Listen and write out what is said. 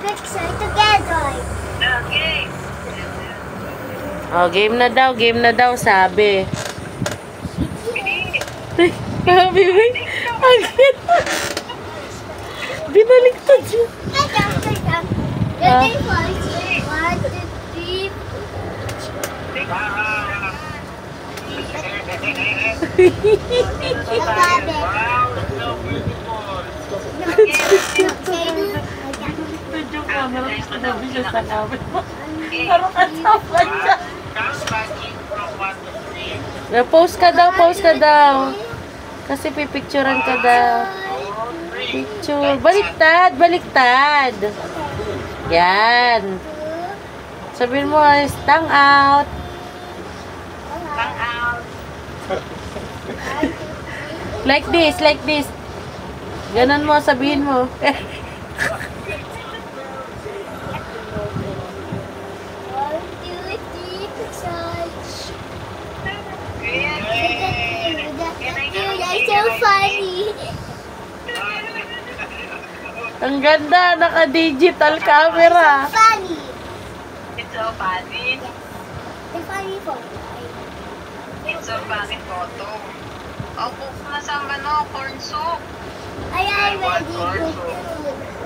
picture together. Okay. Oh, game na daw, sabi. Bilis. Sabi, binaliktad siya. Ready for it. 1, 2, 3. Wow, it's so beautiful. Video camera, sinabi siya sa namin mo. Parang kasama siya. Count backing from 1 to 3. Post ka daw. Kasi pipicturean ka daw. Picture. Baliktad. Yan. Sabihin mo, tang out. Hang out. Like this. Ganon mo, sabihin mo. You're so funny. Ang ganda, naka-digital camera. Funny. It's so funny. It's funny for me. It's so funny photo. Oh, cook na sa corn soup. I I want already corn cooked soup. food.